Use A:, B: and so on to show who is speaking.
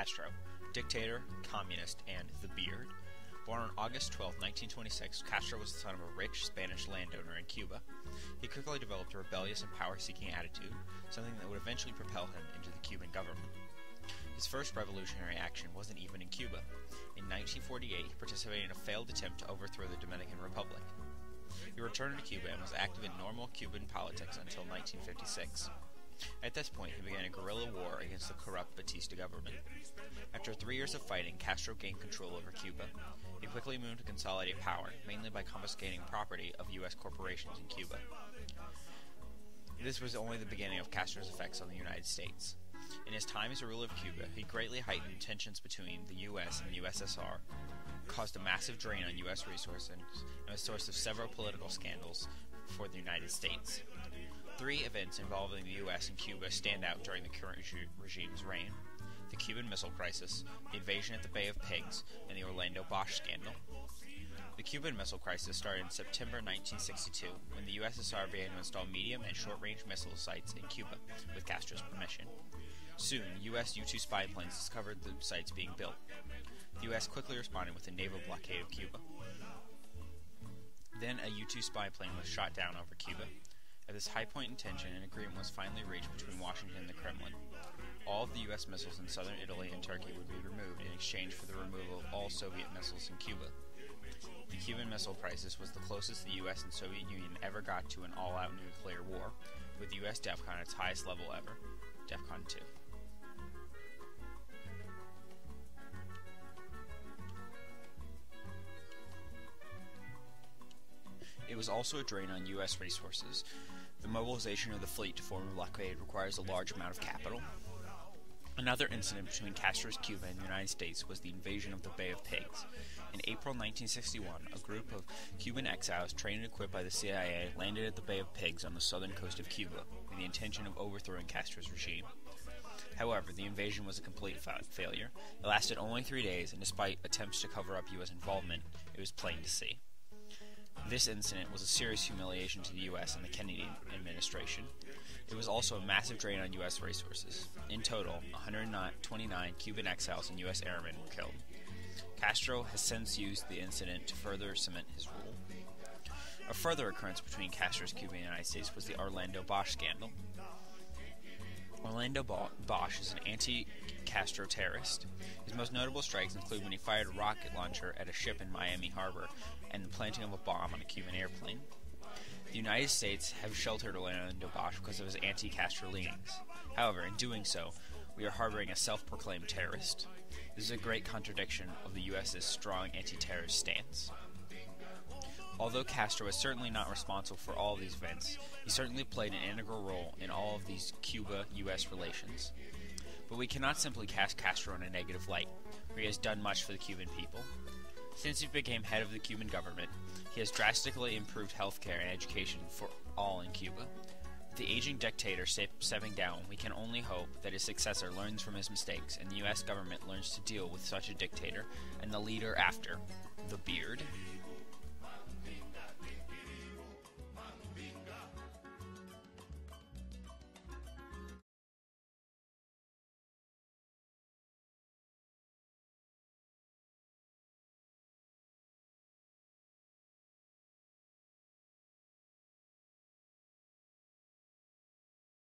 A: Castro, dictator, communist, and the Beard. Born on August 12, 1926, Castro was the son of a rich Spanish landowner in Cuba. He quickly developed a rebellious and power-seeking attitude, something that would eventually propel him into the Cuban government. His first revolutionary action wasn't even in Cuba. In 1948, he participated in a failed attempt to overthrow the Dominican Republic. He returned to Cuba and was active in normal Cuban politics until 1956. At this point, he began a guerrilla war against the corrupt Batista government. After 3 years of fighting, Castro gained control over Cuba. He quickly moved to consolidate power, mainly by confiscating property of U.S. corporations in Cuba. This was only the beginning of Castro's effects on the United States. In his time as a ruler of Cuba, he greatly heightened tensions between the U.S. and the USSR, caused a massive drain on U.S. resources, and was a source of several political scandals for the United States. 3 events involving the U.S. and Cuba stand out during the current regime's reign: the Cuban Missile Crisis, the invasion at the Bay of Pigs, and the Orlando Bosch scandal. The Cuban Missile Crisis started in September 1962, when the USSR began to install medium and short-range missile sites in Cuba, with Castro's permission. Soon, U.S. U-2 spy planes discovered the sites being built. The U.S. quickly responded with a naval blockade of Cuba. Then a U-2 spy plane was shot down over Cuba. At this high point in tension, an agreement was finally reached between Washington and the Kremlin. All of the U.S. missiles in southern Italy and Turkey would be removed in exchange for the removal of all Soviet missiles in Cuba. The Cuban Missile Crisis was the closest the U.S. and Soviet Union ever got to an all-out nuclear war, with the U.S. DEFCON at its highest level ever, DEFCON 2. It was also a drain on U.S. resources. The mobilization of the fleet to form a blockade requires a large amount of capital. Another incident between Castro's Cuba and the United States was the invasion of the Bay of Pigs. In April 1961, a group of Cuban exiles trained and equipped by the CIA landed at the Bay of Pigs on the southern coast of Cuba, with the intention of overthrowing Castro's regime. However, the invasion was a complete failure. It lasted only 3 days, and despite attempts to cover up U.S. involvement, it was plain to see. This incident was a serious humiliation to the U.S. and the Kennedy administration. It was also a massive drain on U.S. resources. In total, 129 Cuban exiles and U.S. airmen were killed. Castro has since used the incident to further cement his rule. A further occurrence between Castro's Cuba and the United States was the Orlando Bosch scandal. Orlando Bosch is an anti-Castro terrorist. His most notable strikes include when he fired a rocket launcher at a ship in Miami Harbor and the planting of a bomb on a Cuban airplane. The United States have sheltered Orlando Bosch because of his anti-Castro leanings. However, in doing so, we are harboring a self-proclaimed terrorist. This is a great contradiction of the U.S.'s strong anti-terrorist stance. Although Castro is certainly not responsible for all of these events, he certainly played an integral role in all of these Cuba-U.S. relations. But we cannot simply cast Castro in a negative light, for he has done much for the Cuban people. Since he became head of the Cuban government, he has drastically improved healthcare and education for all in Cuba. With the aging dictator stepping down, we can only hope that his successor learns from his mistakes and the U.S. government learns to deal with such a dictator and the leader after, the Beard.